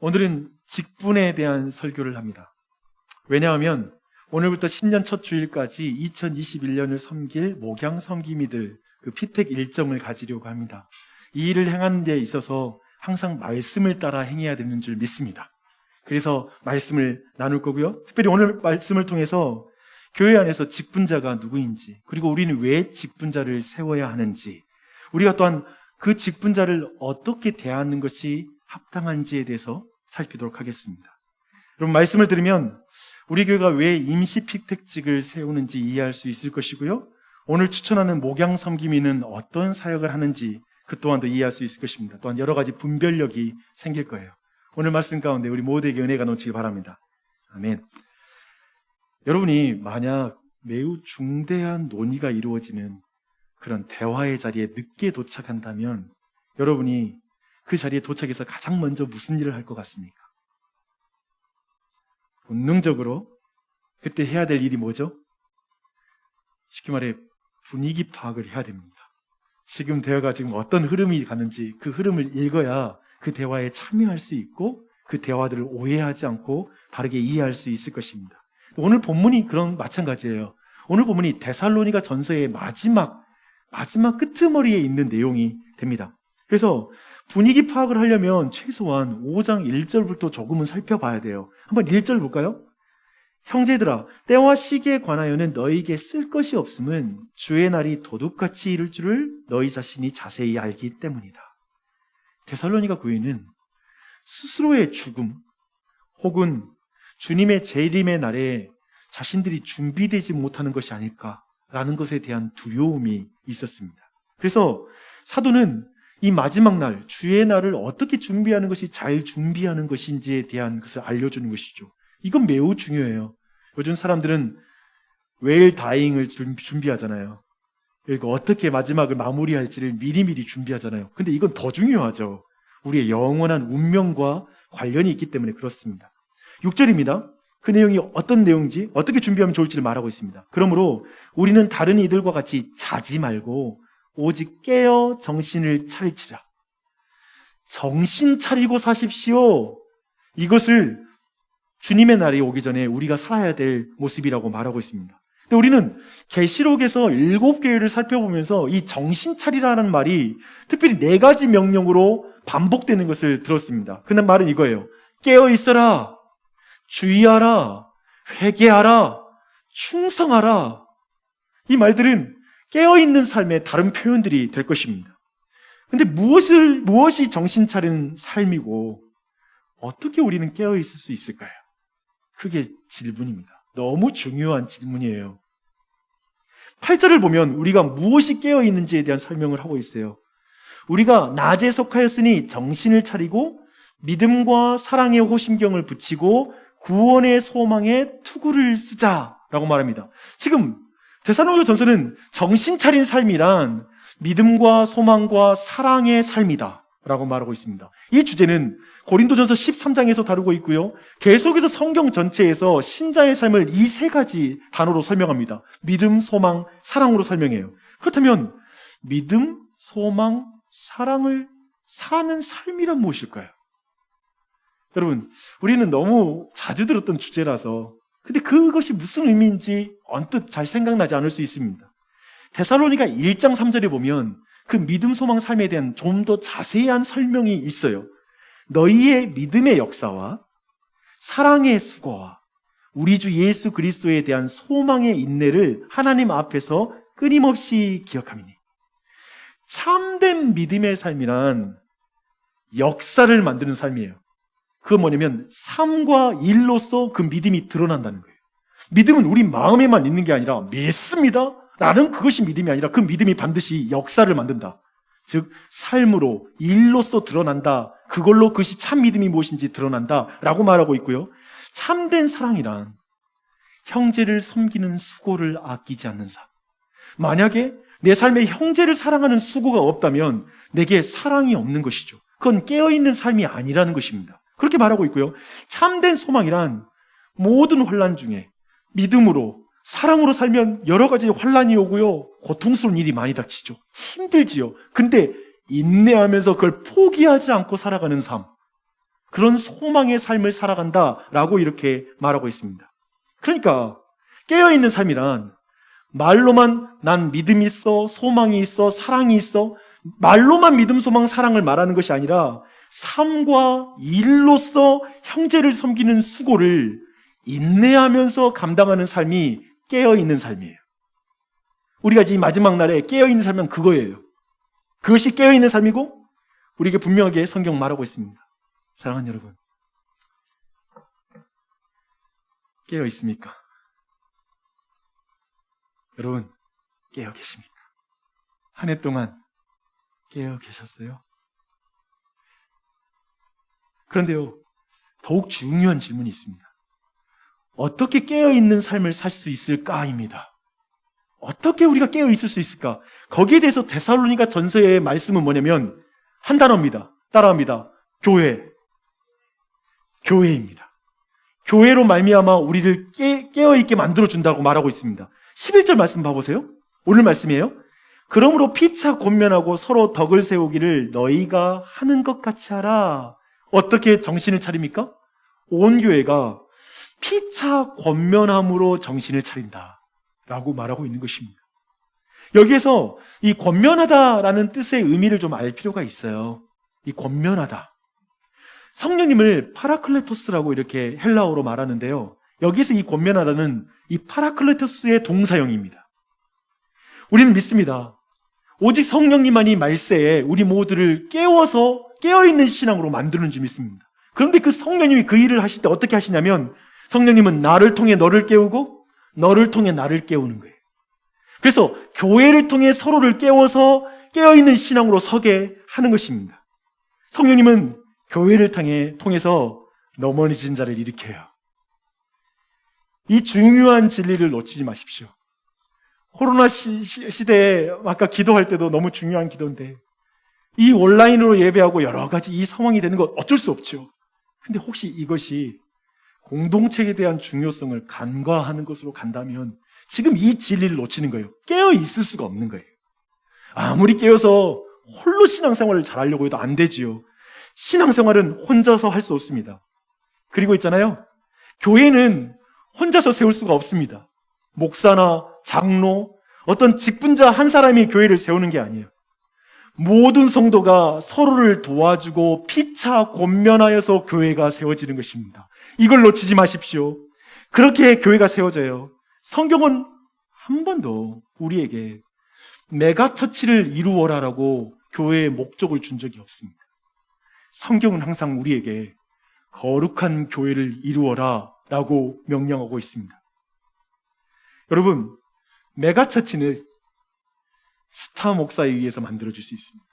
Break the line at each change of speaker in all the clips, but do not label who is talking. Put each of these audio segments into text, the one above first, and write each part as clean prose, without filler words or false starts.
오늘은 직분에 대한 설교를 합니다. 왜냐하면 오늘부터 신년 첫 주일까지 2021년을 섬길 목양 섬김이들 그 피택 일정을 가지려고 합니다. 이 일을 행하는 데 있어서 항상 말씀을 따라 행해야 되는 줄 믿습니다. 그래서 말씀을 나눌 거고요. 특별히 오늘 말씀을 통해서 교회 안에서 직분자가 누구인지, 그리고 우리는 왜 직분자를 세워야 하는지, 우리가 또한 그 직분자를 어떻게 대하는 것이 합당한지에 대해서 살피도록 하겠습니다. 여러분, 말씀을 들으면 우리 교회가 왜 임시 피택직을 세우는지 이해할 수 있을 것이고요. 오늘 추천하는 목양 섬김이는 어떤 사역을 하는지 그 또한도 이해할 수 있을 것입니다. 또한 여러 가지 분별력이 생길 거예요. 오늘 말씀 가운데 우리 모두에게 은혜가 넘치길 바랍니다. 아멘. 여러분이 만약 매우 중대한 논의가 이루어지는 그런 대화의 자리에 늦게 도착한다면 여러분이 그 자리에 도착해서 가장 먼저 무슨 일을 할 것 같습니까? 본능적으로 그때 해야 될 일이 뭐죠? 쉽게 말해 분위기 파악을 해야 됩니다. 지금 대화가 지금 어떤 흐름이 가는지 그 흐름을 읽어야 그 대화에 참여할 수 있고 그 대화들을 오해하지 않고 바르게 이해할 수 있을 것입니다. 오늘 본문이 그런 마찬가지예요. 오늘 본문이 데살로니가 전서의 마지막 끄트머리에 있는 내용이 됩니다. 그래서 분위기 파악을 하려면 최소한 5장 1절부터 조금은 살펴봐야 돼요. 한번 1절 볼까요? 형제들아, 때와 시기에 관하여는 너희에게 쓸 것이 없음은 주의 날이 도둑같이 이를 줄을 너희 자신이 자세히 알기 때문이다. 데살로니가 교회는 스스로의 죽음 혹은 주님의 재림의 날에 자신들이 준비되지 못하는 것이 아닐까라는 것에 대한 두려움이 있었습니다. 그래서 사도는 이 마지막 날, 주의 날을 어떻게 준비하는 것이 잘 준비하는 것인지에 대한 것을 알려주는 것이죠. 이건 매우 중요해요. 요즘 사람들은 웨일 다잉을 준비하잖아요. 그리고 어떻게 마지막을 마무리할지를 미리미리 준비하잖아요. 근데 이건 더 중요하죠. 우리의 영원한 운명과 관련이 있기 때문에 그렇습니다. 6절입니다. 그 내용이 어떤 내용인지, 어떻게 준비하면 좋을지를 말하고 있습니다. 그러므로 우리는 다른 이들과 같이 자지 말고 오직 깨어 정신을 차리치라. 정신 차리고 사십시오. 이것을 주님의 날이 오기 전에 우리가 살아야 될 모습이라고 말하고 있습니다. 근데 우리는 계시록에서 7교회를 살펴보면서 이 정신 차리라는 말이 특별히 4가지 명령으로 반복되는 것을 들었습니다. 그 말은 이거예요. 깨어 있어라, 주의하라, 회개하라, 충성하라. 이 말들은 깨어있는 삶의 다른 표현들이 될 것입니다. 근데 무엇이 정신 차린 삶이고 어떻게 우리는 깨어있을 수 있을까요? 그게 질문입니다. 너무 중요한 질문이에요. 8절을 보면 우리가 무엇이 깨어있는지에 대한 설명을 하고 있어요. 우리가 낮에 속하였으니 정신을 차리고 믿음과 사랑의 호심경을 붙이고 구원의 소망에 투구를 쓰자라고 말합니다. 지금 데살로니가 전서는 정신 차린 삶이란 믿음과 소망과 사랑의 삶이다 라고 말하고 있습니다. 이 주제는 고린도전서 13장에서 다루고 있고요. 계속해서 성경 전체에서 신자의 삶을 이 3가지 단어로 설명합니다. 믿음, 소망, 사랑으로 설명해요. 그렇다면 믿음, 소망, 사랑을 사는 삶이란 무엇일까요? 여러분, 우리는 너무 자주 들었던 주제라서 근데 그것이 무슨 의미인지 언뜻 잘 생각나지 않을 수 있습니다. 데살로니가 1장 3절에 보면 그 믿음, 소망, 삶에 대한 좀 더 자세한 설명이 있어요. 너희의 믿음의 역사와 사랑의 수고와 우리 주 예수 그리스도에 대한 소망의 인내를 하나님 앞에서 끊임없이 기억하미니. 참된 믿음의 삶이란 역사를 만드는 삶이에요. 그건 뭐냐면 삶과 일로서 그 믿음이 드러난다는 거예요. 믿음은 우리 마음에만 있는 게 아니라 믿습니다 라는 그것이 믿음이 아니라 그 믿음이 반드시 역사를 만든다. 즉 삶으로 일로서 드러난다. 그걸로 그것이 참 믿음이 무엇인지 드러난다 라고 말하고 있고요. 참된 사랑이란 형제를 섬기는 수고를 아끼지 않는 삶. 만약에 내 삶에 형제를 사랑하는 수고가 없다면 내게 사랑이 없는 것이죠. 그건 깨어있는 삶이 아니라는 것입니다. 그렇게 말하고 있고요. 참된 소망이란 모든 혼란 중에 믿음으로 사랑으로 살면 여러 가지 환란이 오고요. 고통스러운 일이 많이 닥치죠. 힘들지요. 근데 인내하면서 그걸 포기하지 않고 살아가는 삶. 그런 소망의 삶을 살아간다라고 이렇게 말하고 있습니다. 그러니까 깨어있는 삶이란 말로만 난 믿음이 있어, 소망이 있어, 사랑이 있어, 말로만 믿음, 소망, 사랑을 말하는 것이 아니라 삶과 일로서 형제를 섬기는 수고를 인내하면서 감당하는 삶이 깨어있는 삶이에요. 우리가 지금 마지막 날에 깨어있는 삶은 그거예요. 그것이 깨어있는 삶이고 우리에게 분명하게 성경 말하고 있습니다. 사랑하는 여러분, 깨어있습니까? 여러분, 깨어 계십니까? 한 해 동안 깨어 계셨어요? 그런데요, 더욱 중요한 질문이 있습니다. 어떻게 깨어있는 삶을 살 수 있을까입니다. 어떻게 우리가 깨어있을 수 있을까? 거기에 대해서 데살로니가 전서의 말씀은 뭐냐면 한 단어입니다. 따라합니다. 교회입니다. 교회로 말미암아 우리를 깨어있게 만들어준다고 말하고 있습니다. 11절 말씀 봐보세요. 오늘 말씀이에요. 그러므로 피차 권면하고 서로 덕을 세우기를 너희가 하는 것 같이 하라. 어떻게 정신을 차립니까? 온 교회가 피차 권면함으로 정신을 차린다 라고 말하고 있는 것입니다. 여기에서 이 권면하다라는 뜻의 의미를 좀 알 필요가 있어요. 이 권면하다, 성령님을 파라클레토스라고 이렇게 헬라어로 말하는데요, 여기서 이 권면하다는 이 파라클레토스의 동사형입니다. 우리는 믿습니다. 오직 성령님만이 말세에 우리 모두를 깨워서 깨어있는 신앙으로 만드는 줄 믿습니다. 그런데 그 성령님이 그 일을 하실 때 어떻게 하시냐면 성령님은 나를 통해 너를 깨우고 너를 통해 나를 깨우는 거예요. 그래서 교회를 통해 서로를 깨워서 깨어있는 신앙으로 서게 하는 것입니다. 성령님은 교회를 통해서 넘어진 자를 일으켜요. 이 중요한 진리를 놓치지 마십시오. 코로나 시대에 아까 기도할 때도 너무 중요한 기도인데 이 온라인으로 예배하고 여러 가지 이 상황이 되는 건 어쩔 수 없죠. 근데 혹시 이것이 공동체에 대한 중요성을 간과하는 것으로 간다면 지금 이 진리를 놓치는 거예요. 깨어 있을 수가 없는 거예요. 아무리 깨어서 홀로 신앙생활을 잘하려고 해도 안 되지요. 신앙생활은 혼자서 할 수 없습니다. 그리고 있잖아요, 교회는 혼자서 세울 수가 없습니다. 목사나 장로, 어떤 직분자 한 사람이 교회를 세우는 게 아니에요. 모든 성도가 서로를 도와주고 피차 권면하여서 교회가 세워지는 것입니다. 이걸 놓치지 마십시오. 그렇게 교회가 세워져요. 성경은 한 번도 우리에게 메가처치를 이루어라라고 교회의 목적을 준 적이 없습니다. 성경은 항상 우리에게 거룩한 교회를 이루어라 라고 명령하고 있습니다. 여러분, 메가처치는 스타 목사에 의해서 만들어질 수 있습니다.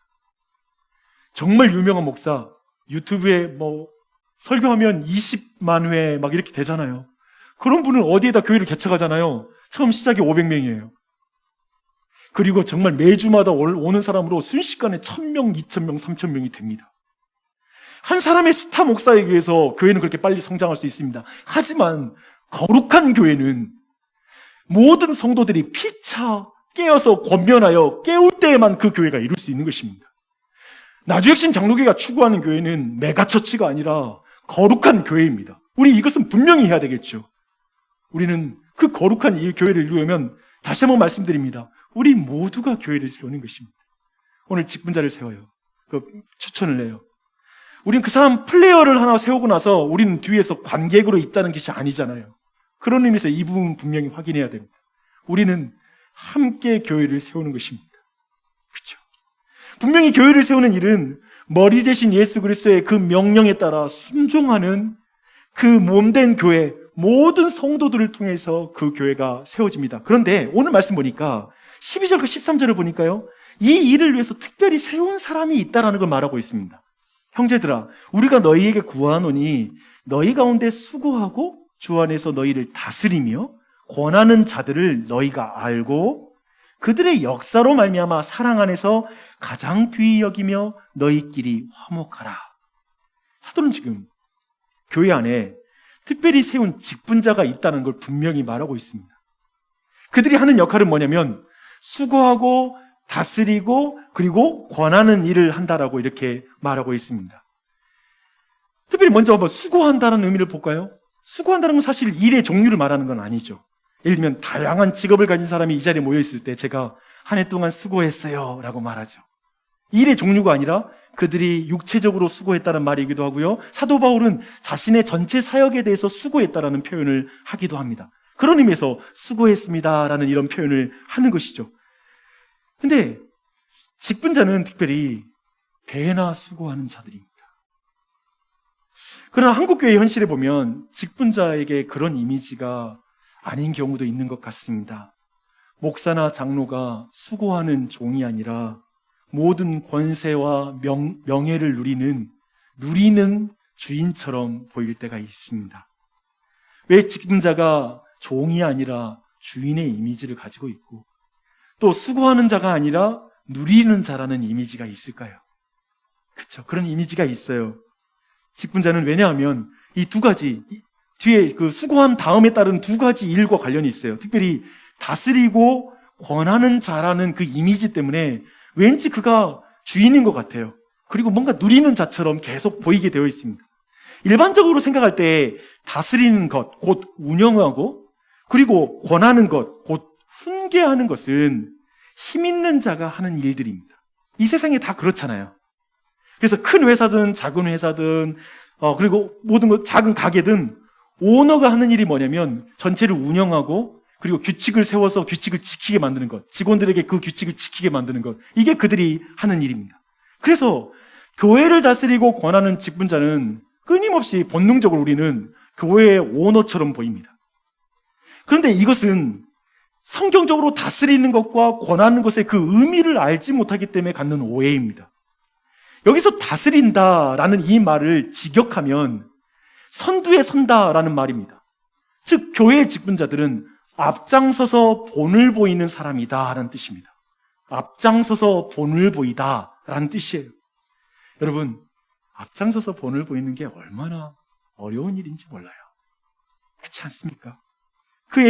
정말 유명한 목사, 유튜브에 설교하면 20만 회 막 이렇게 되잖아요. 그런 분은 어디에다 교회를 개척하잖아요. 처음 시작이 500명이에요. 그리고 정말 매주마다 오는 사람으로 순식간에 1000명, 2000명, 3000명이 됩니다. 한 사람의 스타 목사에 의해서 교회는 그렇게 빨리 성장할 수 있습니다. 하지만 거룩한 교회는 모든 성도들이 피차 깨어서 권면하여 깨울 때에만 그 교회가 이룰 수 있는 것입니다. 나주혁신 장로교가 추구하는 교회는 메가처치가 아니라 거룩한 교회입니다. 우리 이것은 분명히 해야 되겠죠. 우리는 그 거룩한 이 교회를 이루려면 다시 한번 말씀드립니다. 우리 모두가 교회를 세우는 것입니다. 오늘 직분자를 세워요. 추천을 해요. 우린 그 사람 플레이어를 하나 세우고 나서 우리는 뒤에서 관객으로 있다는 것이 아니잖아요. 그런 의미에서 이 부분 분명히 확인해야 됩니다. 우리는 함께 교회를 세우는 것입니다. 그렇죠? 분명히 교회를 세우는 일은 머리 대신 예수 그리스도의 그 명령에 따라 순종하는 그 몸된 교회, 모든 성도들을 통해서 그 교회가 세워집니다. 그런데 오늘 말씀 보니까 12절과 13절을 보니까요, 이 일을 위해서 특별히 세운 사람이 있다라는 걸 말하고 있습니다. 형제들아, 우리가 너희에게 구하노니 너희 가운데 수고하고 주 안에서 너희를 다스리며 권하는 자들을 너희가 알고 그들의 역사로 말미암아 사랑 안에서 가장 귀히 여기며 너희끼리 화목하라. 사도는 지금 교회 안에 특별히 세운 직분자가 있다는 걸 분명히 말하고 있습니다. 그들이 하는 역할은 뭐냐면 수고하고 다스리고 그리고 권하는 일을 한다라고 이렇게 말하고 있습니다. 특별히 먼저 한번 수고한다는 의미를 볼까요? 수고한다는 건 사실 일의 종류를 말하는 건 아니죠. 예를 들면 다양한 직업을 가진 사람이 이 자리에 모여 있을 때 제가 한 해 동안 수고했어요 라고 말하죠. 일의 종류가 아니라 그들이 육체적으로 수고했다는 말이기도 하고요. 사도 바울은 자신의 전체 사역에 대해서 수고했다라는 표현을 하기도 합니다. 그런 의미에서 수고했습니다라는 이런 표현을 하는 것이죠. 근데 직분자는 특별히 배나 수고하는 자들입니다. 그러나 한국교회 현실에 보면 직분자에게 그런 이미지가 아닌 경우도 있는 것 같습니다. 목사나 장로가 수고하는 종이 아니라 모든 권세와 명예를 누리는 주인처럼 보일 때가 있습니다. 왜 직분자가 종이 아니라 주인의 이미지를 가지고 있고 또 수고하는 자가 아니라 누리는 자라는 이미지가 있을까요? 그렇죠. 그런 이미지가 있어요. 직분자는 왜냐하면 이 두 가지 뒤에 그 수고한 다음에 따른 두 가지 일과 관련이 있어요. 특별히 다스리고 권하는 자라는 그 이미지 때문에 왠지 그가 주인인 것 같아요. 그리고 뭔가 누리는 자처럼 계속 보이게 되어 있습니다. 일반적으로 생각할 때 다스리는 것, 곧 운영하고 그리고 권하는 것, 곧 훈계하는 것은 힘 있는 자가 하는 일들입니다. 이 세상에 다 그렇잖아요. 그래서 큰 회사든 작은 회사든 그리고 모든 것 작은 가게든 오너가 하는 일이 뭐냐면 전체를 운영하고 그리고 규칙을 세워서 규칙을 지키게 만드는 것, 직원들에게 그 규칙을 지키게 만드는 것, 이게 그들이 하는 일입니다. 그래서 교회를 다스리고 권하는 직분자는 끊임없이 본능적으로 우리는 교회의 오너처럼 보입니다. 그런데 이것은 성경적으로 다스리는 것과 권하는 것의 그 의미를 알지 못하기 때문에 갖는 오해입니다. 여기서 다스린다라는 이 말을 직역하면 선두에 선다라는 말입니다. 즉 교회의 직분자들은 앞장서서 본을 보이는 사람이다라는 뜻입니다. 앞장서서 본을 보이다라는 뜻이에요. 여러분, 앞장서서 본을 보이는 게 얼마나 어려운 일인지 몰라요. 그렇지 않습니까? 이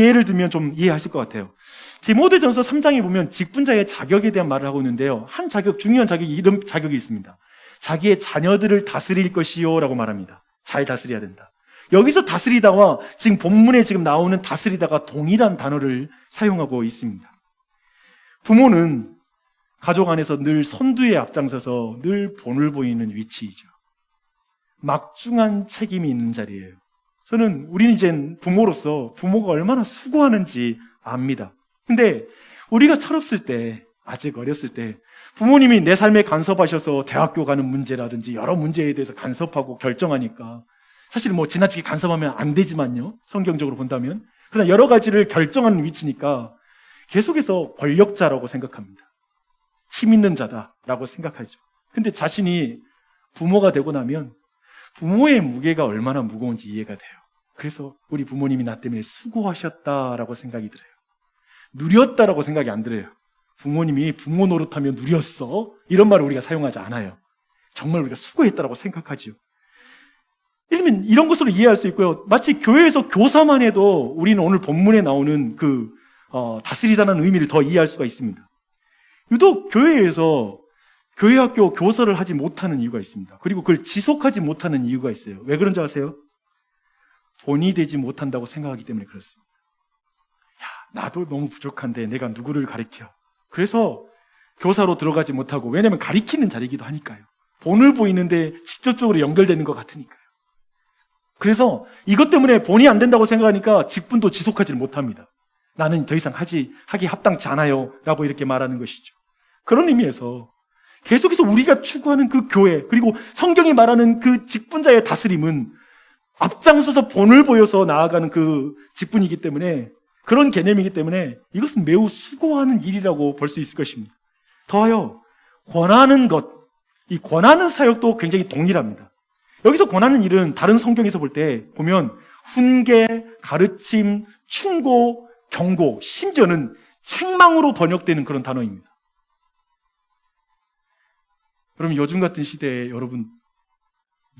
예를 들면 좀 이해하실 것 같아요. 디모데전서 3장에 보면 직분자의 자격에 대한 말을 하고 있는데요. 한 자격, 중요한 자격이 이런 자격이 있습니다. 자기의 자녀들을 다스릴 것이요 라고 말합니다. 잘 다스려야 된다. 여기서 다스리다와 지금 본문에 지금 나오는 다스리다가 동일한 단어를 사용하고 있습니다. 부모는 가족 안에서 늘 선두에 앞장서서 늘 본을 보이는 위치이죠. 막중한 책임이 있는 자리예요. 우리는 이젠 부모로서 부모가 얼마나 수고하는지 압니다. 근데 우리가 철없을 때, 아직 어렸을 때 부모님이 내 삶에 간섭하셔서 대학교 가는 문제라든지 여러 문제에 대해서 간섭하고 결정하니까 사실 지나치게 간섭하면 안 되지만요. 성경적으로 본다면. 그러나 여러 가지를 결정하는 위치니까 계속해서 권력자라고 생각합니다. 힘 있는 자다라고 생각하죠. 근데 자신이 부모가 되고 나면 부모의 무게가 얼마나 무거운지 이해가 돼요. 그래서 우리 부모님이 나 때문에 수고하셨다라고 생각이 들어요. 누렸다라고 생각이 안 들어요. 부모님이 부모 노릇하며 누렸어. 이런 말을 우리가 사용하지 않아요. 정말 우리가 수고했다라고 생각하죠. 예를 들면 이런 것으로 이해할 수 있고요. 마치 교회에서 교사만 해도 우리는 오늘 본문에 나오는 다스리다는 의미를 더 이해할 수가 있습니다. 유독 교회에서 교회 학교 교사를 하지 못하는 이유가 있습니다. 그리고 그걸 지속하지 못하는 이유가 있어요. 왜 그런지 아세요? 본이 되지 못한다고 생각하기 때문에 그렇습니다. 나도 너무 부족한데 내가 누구를 가르쳐. 그래서 교사로 들어가지 못하고, 왜냐하면 가리키는 자리이기도 하니까요. 본을 보이는데 직접적으로 연결되는 것 같으니까요. 그래서 이것 때문에 본이 안 된다고 생각하니까 직분도 지속하지를 못합니다. 나는 더 이상 하기 합당치 않아요 라고 이렇게 말하는 것이죠. 그런 의미에서 계속해서 우리가 추구하는 그 교회, 그리고 성경이 말하는 그 직분자의 다스림은 앞장서서 본을 보여서 나아가는 그 직분이기 때문에, 그런 개념이기 때문에 이것은 매우 수고하는 일이라고 볼 수 있을 것입니다. 더하여 권하는 것, 이 권하는 사역도 굉장히 동일합니다. 여기서 권하는 일은 다른 성경에서 볼 때 보면 훈계, 가르침, 충고, 경고, 심지어는 책망으로 번역되는 그런 단어입니다. 그럼 요즘 같은 시대에 여러분,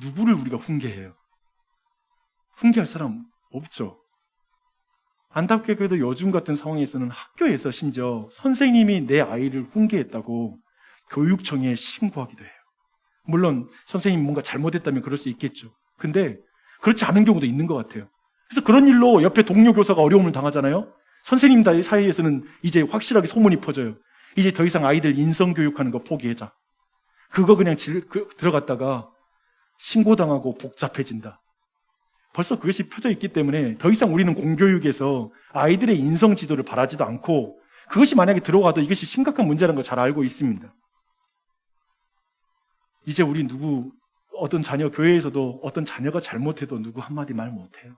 누구를 우리가 훈계해요? 훈계할 사람 없죠. 안타깝게도 요즘 같은 상황에서는 학교에서 심지어 선생님이 내 아이를 훈계했다고 교육청에 신고하기도 해요. 물론 선생님이 뭔가 잘못했다면 그럴 수 있겠죠. 근데 그렇지 않은 경우도 있는 것 같아요. 그래서 그런 일로 옆에 동료 교사가 어려움을 당하잖아요. 선생님 사이에서는 이제 확실하게 소문이 퍼져요. 이제 더 이상 아이들 인성교육하는 거 포기하자. 그거 그냥 들어갔다가 신고당하고 복잡해진다. 벌써 그것이 펴져 있기 때문에 더 이상 우리는 공교육에서 아이들의 인성 지도를 바라지도 않고, 그것이 만약에 들어가도 이것이 심각한 문제라는 걸 잘 알고 있습니다. 이제 우리 어떤 자녀, 교회에서도 어떤 자녀가 잘못해도 누구 한마디 말 못해요.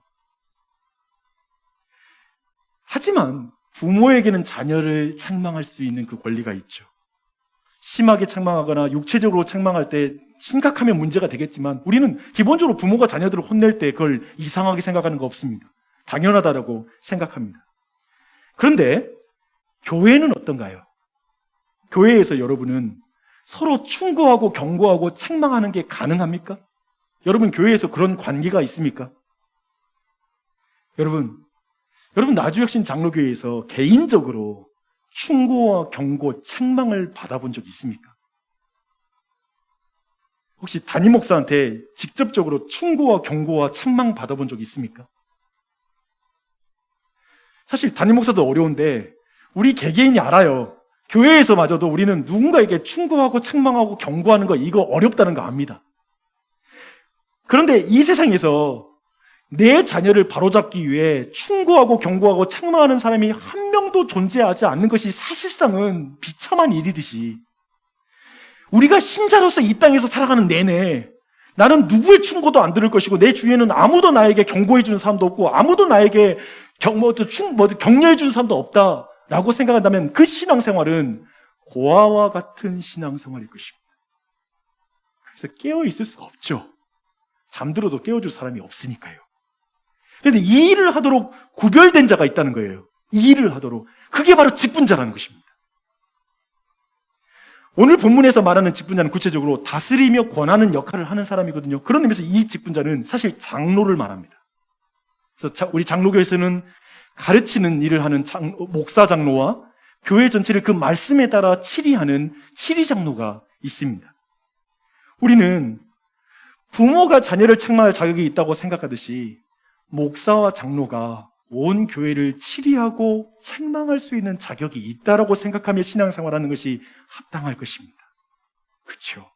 하지만 부모에게는 자녀를 책망할 수 있는 그 권리가 있죠. 심하게 책망하거나 육체적으로 책망할 때 심각하면 문제가 되겠지만, 우리는 기본적으로 부모가 자녀들을 혼낼 때 그걸 이상하게 생각하는 거 없습니다. 당연하다라고 생각합니다. 그런데 교회는 어떤가요? 교회에서 여러분은 서로 충고하고 경고하고 책망하는 게 가능합니까? 여러분 교회에서 그런 관계가 있습니까? 여러분 나주혁신 장로교회에서 개인적으로 충고와 경고, 책망을 받아본 적 있습니까? 혹시 담임 목사한테 직접적으로 충고와 경고와 책망 받아본 적 있습니까? 사실 담임 목사도 어려운데 우리 개개인이 알아요. 교회에서마저도 우리는 누군가에게 충고하고 책망하고 경고하는 거, 이거 어렵다는 거 압니다. 그런데 이 세상에서 내 자녀를 바로잡기 위해 충고하고 경고하고 책망하는 사람이 한 명도 존재하지 않는 것이 사실상은 비참한 일이듯이, 우리가 신자로서 이 땅에서 살아가는 내내 나는 누구의 충고도 안 들을 것이고, 내 주위에는 아무도 나에게 경고해 주는 사람도 없고, 아무도 나에게 격려해 주는 사람도 없다라고 생각한다면 그 신앙생활은 고아와 같은 신앙생활일 것입니다. 그래서 깨어 있을 수가 없죠. 잠들어도 깨워줄 사람이 없으니까요. 그런데 이 일을 하도록 구별된 자가 있다는 거예요. 이 일을 하도록. 그게 바로 직분자라는 것입니다. 오늘 본문에서 말하는 직분자는 구체적으로 다스리며 권하는 역할을 하는 사람이거든요. 그런 의미에서 이 직분자는 사실 장로를 말합니다. 그래서 우리 장로교에서는 가르치는 일을 하는 목사 장로와 교회 전체를 그 말씀에 따라 치리하는 치리 장로가 있습니다. 우리는 부모가 자녀를 책망할 자격이 있다고 생각하듯이 목사와 장로가 온 교회를 치리하고 책망할 수 있는 자격이 있다라고 생각하며 신앙생활하는 것이 합당할 것입니다. 그렇죠?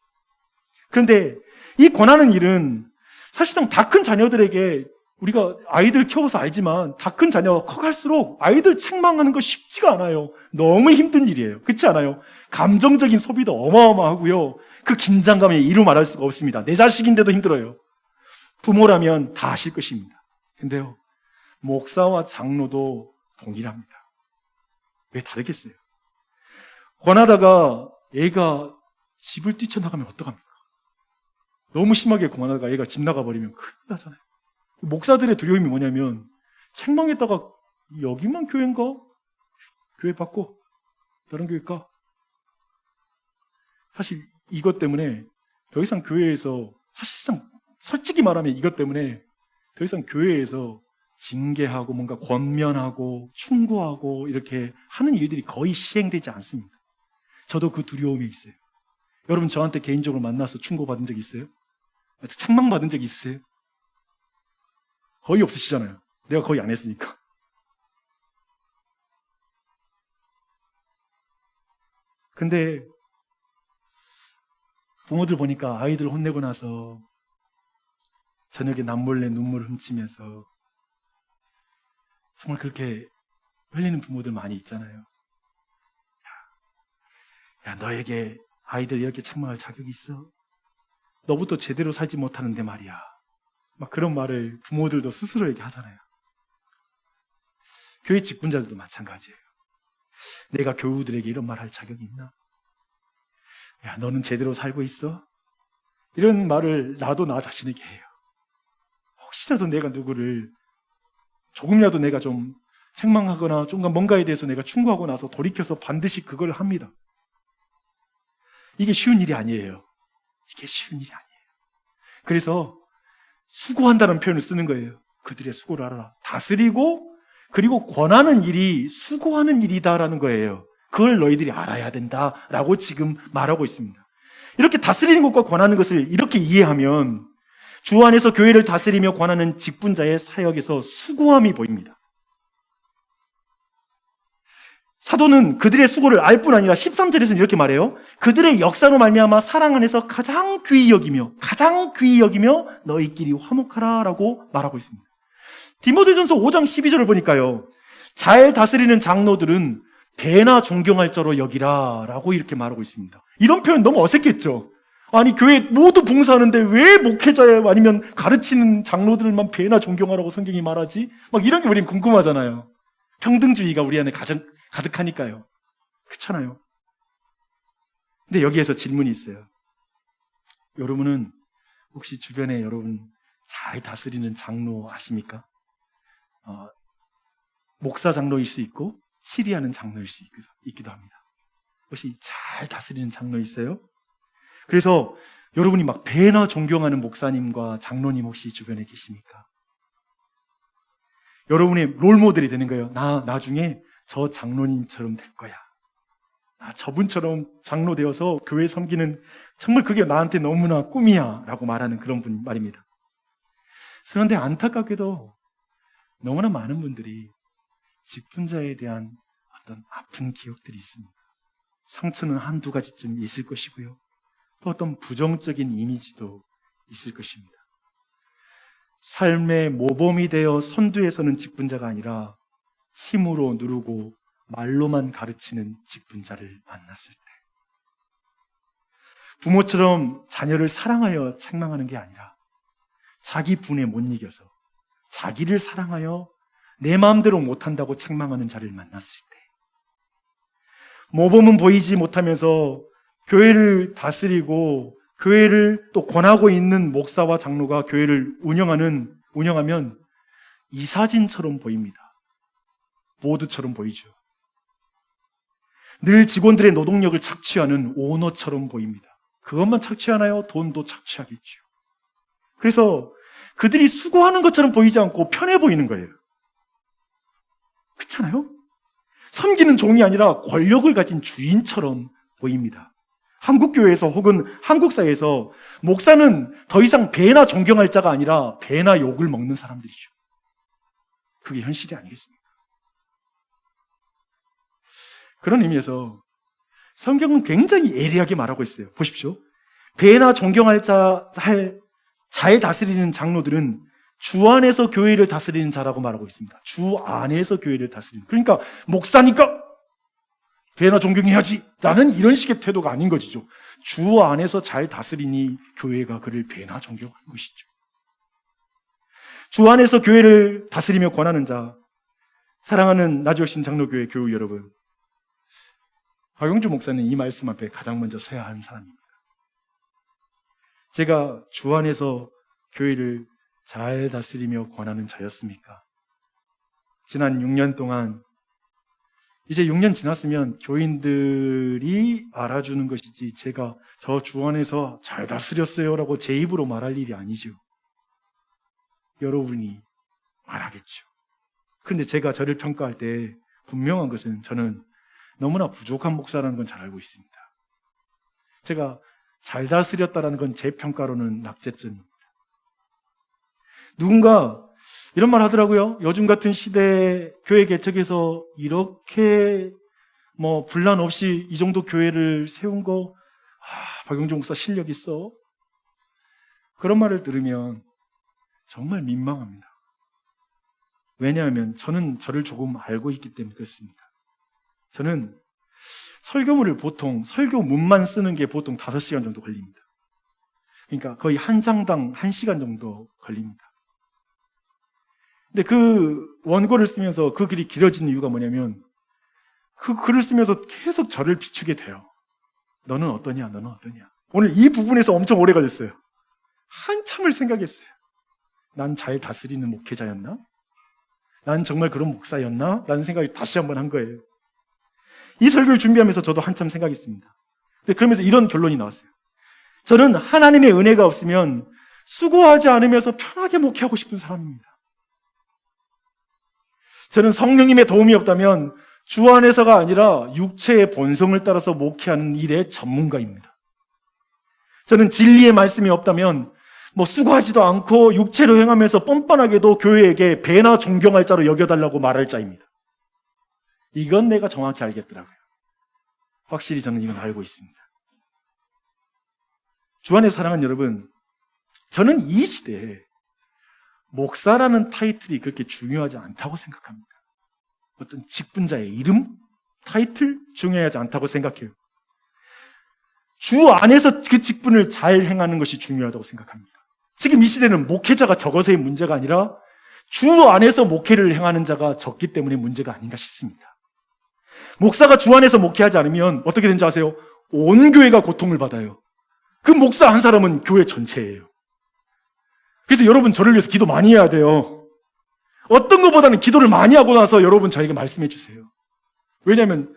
그런데 이 권하는 일은 사실상 다 큰 자녀들에게, 우리가 아이들 키워서 알지만 다 큰 자녀가 커갈수록 아이들 책망하는 거 쉽지가 않아요. 너무 힘든 일이에요. 그렇지 않아요? 감정적인 소비도 어마어마하고요. 그 긴장감에 이루 말할 수가 없습니다. 내 자식인데도 힘들어요. 부모라면 다 아실 것입니다. 근데요, 목사와 장로도 동일합니다. 왜 다르겠어요? 권하다가 애가 집을 뛰쳐나가면 어떡합니까? 너무 심하게 권하다가 애가 집 나가버리면 큰일 나잖아요. 목사들의 두려움이 뭐냐면, 책망했다가 여기만 교회인가? 교회 받고 다른 교회 가? 사실 이것 때문에 더 이상 교회에서, 사실상 솔직히 말하면 이것 때문에 더 이상 교회에서 징계하고 뭔가 권면하고 충고하고 이렇게 하는 일들이 거의 시행되지 않습니다. 저도 그 두려움이 있어요. 여러분 저한테 개인적으로 만나서 충고받은 적 있어요? 책망받은 적 있으세요? 거의 없으시잖아요. 내가 거의 안 했으니까. 근데 부모들 보니까 아이들 혼내고 나서 저녁에 남몰래 눈물을 훔치면서 정말 그렇게 흘리는 부모들 많이 있잖아요. 야, 너에게 아이들 이렇게 책망할 자격이 있어? 너부터 제대로 살지 못하는데 말이야. 막 그런 말을 부모들도 스스로에게 하잖아요. 교회 직분자들도 마찬가지예요. 내가 교우들에게 이런 말 할 자격이 있나? 야, 너는 제대로 살고 있어? 이런 말을 나도 나 자신에게 해요. 혹시라도 내가 누구를 조금이라도 내가 좀 책망하거나 좀 뭔가에 대해서 내가 충고하고 나서 돌이켜서 반드시 그걸 합니다. 이게 쉬운 일이 아니에요. 이게 쉬운 일이 아니에요. 그래서 수고한다는 표현을 쓰는 거예요. 그들의 수고를 알아라. 다스리고 그리고 권하는 일이 수고하는 일이다라는 거예요. 그걸 너희들이 알아야 된다라고 지금 말하고 있습니다. 이렇게 다스리는 것과 권하는 것을 이렇게 이해하면 주 안에서 교회를 다스리며 권하는 직분자의 사역에서 수고함이 보입니다. 사도는 그들의 수고를 알 뿐 아니라 13절에서는 이렇게 말해요. 그들의 역사로 말미암아 사랑 안에서 가장 귀히 여기며 너희끼리 화목하라 라고 말하고 있습니다. 디모데전서 5장 12절을 보니까요, 잘 다스리는 장로들은 배나 존경할 자로 여기라 라고 이렇게 말하고 있습니다. 이런 표현 너무 어색했죠. 아니, 교회 모두 봉사하는데 왜 목회자야 아니면 가르치는 장로들만 배나 존경하라고 성경이 말하지? 막 이런 게 우린 궁금하잖아요. 평등주의가 우리 안에 가득하니까요. 그렇잖아요. 근데 여기에서 질문이 있어요. 여러분은 혹시 주변에 여러분 잘 다스리는 장로 아십니까? 목사 장로일 수 있고 치리하는 장로일 수 있기도 합니다. 혹시 잘 다스리는 장로 있어요? 그래서 여러분이 막 배나 존경하는 목사님과 장로님 혹시 주변에 계십니까? 여러분의 롤모델이 되는 거예요. 나 나중에 저 장로님처럼 될 거야. 저분처럼 장로 되어서 교회 섬기는, 정말 그게 나한테 너무나 꿈이야 라고 말하는 그런 분 말입니다. 그런데 안타깝게도 너무나 많은 분들이 직분자에 대한 어떤 아픈 기억들이 있습니다. 상처는 한두 가지쯤 있을 것이고요, 또 어떤 부정적인 이미지도 있을 것입니다. 삶의 모범이 되어 선두에 서는 직분자가 아니라 힘으로 누르고 말로만 가르치는 직분자를 만났을 때, 부모처럼 자녀를 사랑하여 책망하는 게 아니라 자기 분에 못 이겨서 자기를 사랑하여 내 마음대로 못한다고 책망하는 자를 만났을 때, 모범은 보이지 못하면서 교회를 다스리고 교회를 또 권하고 있는 목사와 장로가 교회를 운영하면 이사진처럼 보입니다. 모두처럼 보이죠. 늘 직원들의 노동력을 착취하는 오너처럼 보입니다. 그것만 착취하나요? 돈도 착취하겠죠. 그래서 그들이 수고하는 것처럼 보이지 않고 편해 보이는 거예요. 그렇잖아요? 섬기는 종이 아니라 권력을 가진 주인처럼 보입니다. 한국교회에서 혹은 한국사회에서 목사는 더 이상 배나 존경할 자가 아니라 배나 욕을 먹는 사람들이죠. 그게 현실이 아니겠습니까? 그런 의미에서 성경은 굉장히 예리하게 말하고 있어요. 보십시오. 배나 존경할 잘 다스리는 장로들은 주 안에서 교회를 다스리는 자라고 말하고 있습니다. 주 안에서 교회를 다스리는. 그러니까 목사니까 배나 존경해야지 라는 이런 식의 태도가 아닌 것이죠. 주 안에서 잘 다스리니 교회가 그를 배나 존경하는 것이죠. 주 안에서 교회를 다스리며 권하는 자, 사랑하는 나주신 장로교회 교우 여러분, 박용주 목사는 이 말씀 앞에 가장 먼저 서야 하는 사람입니다. 제가 주 안에서 교회를 잘 다스리며 권하는 자였습니까? 지난 6년 동안, 이제 6년 지났으면 교인들이 알아주는 것이지 제가 저 주 안에서 잘 다스렸어요 라고 제 입으로 말할 일이 아니죠. 여러분이 말하겠죠. 그런데 제가 저를 평가할 때 분명한 것은 저는 너무나 부족한 목사라는 건 잘 알고 있습니다. 제가 잘 다스렸다는 건 제 평가로는 낙제점입니다. 누군가 이런 말 하더라고요. 요즘 같은 시대에 교회 개척에서 이렇게 분란 없이 이 정도 교회를 세운 거, 박용종 목사 실력 있어. 그런 말을 들으면 정말 민망합니다. 왜냐하면 저는 저를 조금 알고 있기 때문에 그렇습니다. 저는 설교문을 보통, 설교문만 쓰는 게 보통 5시간 정도 걸립니다. 그러니까 거의 한 장당 1시간 정도 걸립니다. 근데 그 원고를 쓰면서 그 글이 길어지는 이유가 뭐냐면, 그 글을 쓰면서 계속 저를 비추게 돼요. 너는 어떠냐? 너는 어떠냐? 오늘 이 부분에서 엄청 오래 걸렸어요. 한참을 생각했어요. 난 잘 다스리는 목회자였나? 난 정말 그런 목사였나? 라는 생각을 다시 한번 한 거예요. 이 설교를 준비하면서 저도 한참 생각했습니다. 근데 그러면서 이런 결론이 나왔어요. 저는 하나님의 은혜가 없으면 수고하지 않으면서 편하게 목회하고 싶은 사람입니다. 저는 성령님의 도움이 없다면 주 안에서가 아니라 육체의 본성을 따라서 목회하는 일의 전문가입니다. 저는 진리의 말씀이 없다면 수고하지도 않고 육체로 행하면서 뻔뻔하게도 교회에게 배나 존경할 자로 여겨달라고 말할 자입니다. 이건 내가 정확히 알겠더라고요. 확실히 저는 이건 알고 있습니다. 주 안에 사랑하는 여러분, 저는 이 시대에 목사라는 타이틀이 그렇게 중요하지 않다고 생각합니다. 어떤 직분자의 이름, 타이틀 중요하지 않다고 생각해요. 주 안에서 그 직분을 잘 행하는 것이 중요하다고 생각합니다. 지금 이 시대는 목회자가 적어서의 문제가 아니라 주 안에서 목회를 행하는 자가 적기 때문에 문제가 아닌가 싶습니다. 목사가 주 안에서 목회하지 않으면 어떻게 되는지 아세요? 온 교회가 고통을 받아요. 그 목사 한 사람은 교회 전체예요. 그래서 여러분 저를 위해서 기도 많이 해야 돼요. 어떤 것보다는 기도를 많이 하고 나서 여러분 저에게 말씀해 주세요. 왜냐하면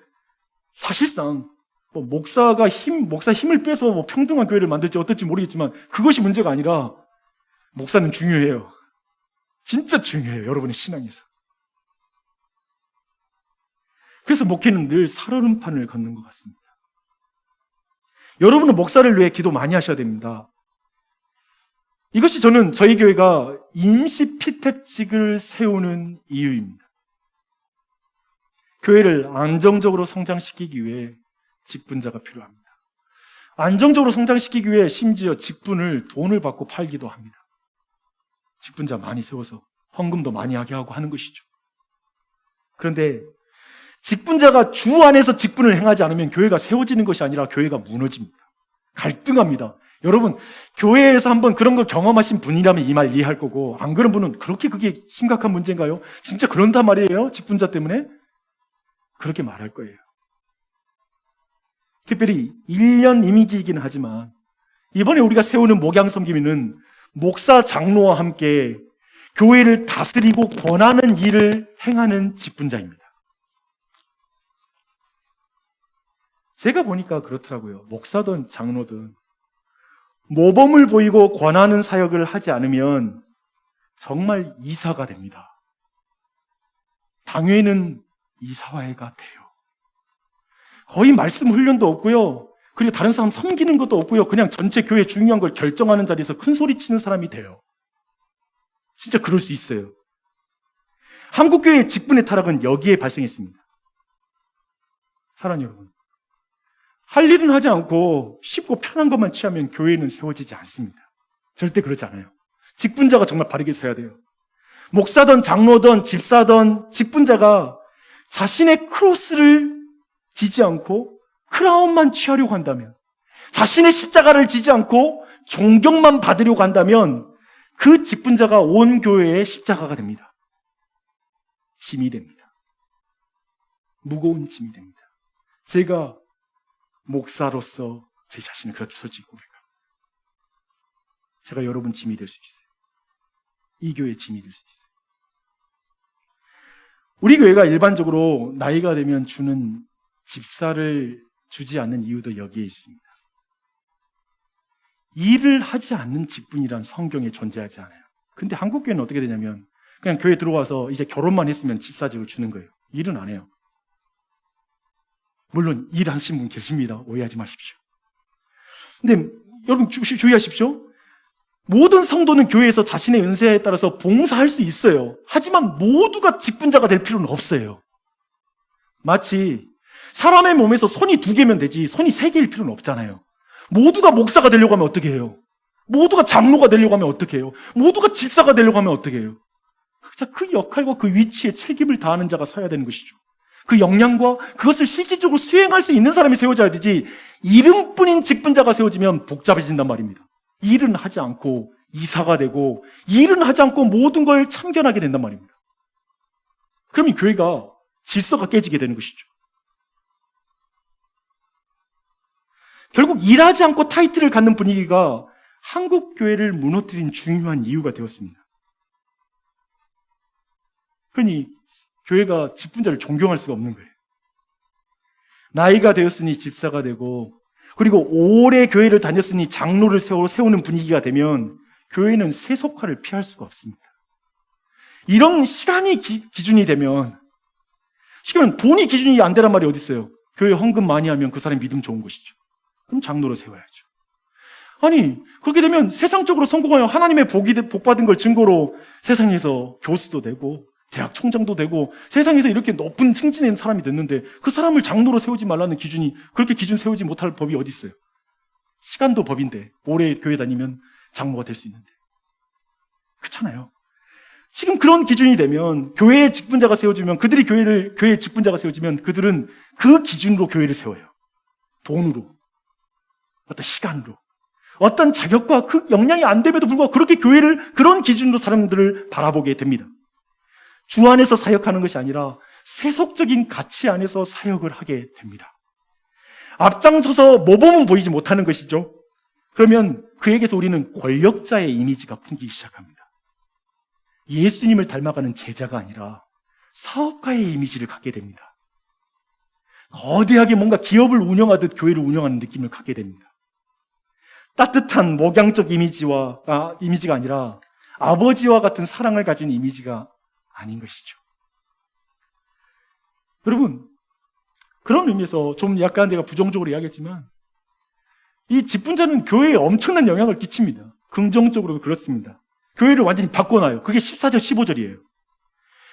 사실상 목사 힘을 빼서 평등한 교회를 만들지 어떨지 모르겠지만 그것이 문제가 아니라 목사는 중요해요. 진짜 중요해요. 여러분의 신앙에서. 그래서 목회는 늘 살얼음판을 걷는 것 같습니다. 여러분은 목사를 위해 기도 많이 하셔야 됩니다. 이것이 저는 저희 교회가 임시 피택직을 세우는 이유입니다. 교회를 안정적으로 성장시키기 위해 직분자가 필요합니다. 안정적으로 성장시키기 위해 심지어 직분을 돈을 받고 팔기도 합니다. 직분자 많이 세워서 헌금도 많이 하게 하고 하는 것이죠. 그런데 직분자가 주 안에서 직분을 행하지 않으면 교회가 세워지는 것이 아니라 교회가 무너집니다. 갈등합니다. 여러분, 교회에서 한번 그런 걸 경험하신 분이라면 이 말 이해할 거고, 안 그런 분은 그렇게 그게 심각한 문제인가요? 진짜 그런단 말이에요? 직분자 때문에? 그렇게 말할 거예요. 특별히 1년 임기이긴 하지만 이번에 우리가 세우는 목양섬기위는 목사 장로와 함께 교회를 다스리고 권하는 일을 행하는 직분자입니다. 제가 보니까 그렇더라고요. 목사든 장로든 모범을 보이고 권하는 사역을 하지 않으면 정말 이사가 됩니다. 당회는 이사회가 돼요. 거의 말씀 훈련도 없고요. 그리고 다른 사람 섬기는 것도 없고요. 그냥 전체 교회 중요한 걸 결정하는 자리에서 큰 소리 치는 사람이 돼요. 진짜 그럴 수 있어요. 한국교회의 직분의 타락은 여기에 발생했습니다. 사랑하는 여러분, 할 일은 하지 않고 쉽고 편한 것만 취하면 교회는 세워지지 않습니다. 절대 그렇지 않아요. 직분자가 정말 바르게 서야 돼요. 목사든 장로든 집사든 직분자가 자신의 크로스를 지지 않고 크라운만 취하려고 한다면, 자신의 십자가를 지지 않고 존경만 받으려고 한다면 그 직분자가 온 교회의 십자가가 됩니다. 짐이 됩니다. 무거운 짐이 됩니다. 제가 목사로서 제 자신을 그렇게 솔직히 고백합니다. 제가 여러분 짐이 될 수 있어요. 이 교회의 짐이 될 수 있어요. 우리 교회가 일반적으로 나이가 되면 주는 집사를 주지 않는 이유도 여기에 있습니다. 일을 하지 않는 직분이란 성경에 존재하지 않아요. 근데 한국 교회는 어떻게 되냐면 그냥 교회 들어와서 이제 결혼만 했으면 집사직을 주는 거예요. 일은 안 해요. 물론 일하신 분 계십니다. 오해하지 마십시오. 근데 여러분 주의하십시오. 모든 성도는 교회에서 자신의 은사에 따라서 봉사할 수 있어요. 하지만 모두가 직분자가 될 필요는 없어요. 마치 사람의 몸에서 손이 2개면 되지 손이 3개일 필요는 없잖아요. 모두가 목사가 되려고 하면 어떻게 해요? 모두가 장로가 되려고 하면 어떻게 해요? 모두가 집사가 되려고 하면 어떻게 해요? 그 역할과 그 위치에 책임을 다하는 자가 서야 되는 것이죠. 그 역량과 그것을 실질적으로 수행할 수 있는 사람이 세워져야 되지, 이름뿐인 직분자가 세워지면 복잡해진단 말입니다. 일은 하지 않고 이사가 되고 일은 하지 않고 모든 걸 참견하게 된단 말입니다. 그러면 교회가 질서가 깨지게 되는 것이죠. 결국 일하지 않고 타이틀을 갖는 분위기가 한국 교회를 무너뜨린 중요한 이유가 되었습니다. 흔히 교회가 직분자를 존경할 수가 없는 거예요. 나이가 되었으니 집사가 되고, 그리고 오래 교회를 다녔으니 장로를 세우는 분위기가 되면 교회는 세속화를 피할 수가 없습니다. 이런 시간이 기준이 되면, 시키면 돈이 기준이 안 되란 말이 어디 있어요? 교회 헌금 많이 하면 그 사람이 믿음 좋은 것이죠. 그럼 장로로 세워야죠. 아니, 그렇게 되면 세상적으로 성공하여 하나님의 복 받은 걸 증거로 세상에서 교수도 되고 대학 총장도 되고 세상에서 이렇게 높은 승진한 사람이 됐는데 그 사람을 장로로 세우지 말라는 기준이, 그렇게 기준 세우지 못할 법이 어디 있어요? 시간도 법인데 오래 교회 다니면 장로가 될 수 있는데. 그렇잖아요. 지금 그런 기준이 되면 교회의 직분자가 세워지면, 그들이 교회의 직분자가 세워지면 그들은 그 기준으로 교회를 세워요. 돈으로, 어떤 시간으로, 어떤 자격과 그 역량이 안 됨에도 불구하고 그렇게 교회를 그런 기준으로 사람들을 바라보게 됩니다. 주 안에서 사역하는 것이 아니라 세속적인 가치 안에서 사역을 하게 됩니다. 앞장서서 모범은 보이지 못하는 것이죠. 그러면 그에게서 우리는 권력자의 이미지가 풍기기 시작합니다. 예수님을 닮아가는 제자가 아니라 사업가의 이미지를 갖게 됩니다. 거대하게 뭔가 기업을 운영하듯 교회를 운영하는 느낌을 갖게 됩니다. 따뜻한 목양적 이미지가 아니라 아버지와 같은 사랑을 가진 이미지가 아닌 것이죠. 여러분, 그런 의미에서 좀 약간 내가 부정적으로 이야기했지만 이 직분자는 교회에 엄청난 영향을 끼칩니다. 긍정적으로도 그렇습니다. 교회를 완전히 바꿔놔요. 그게 14절, 15절이에요.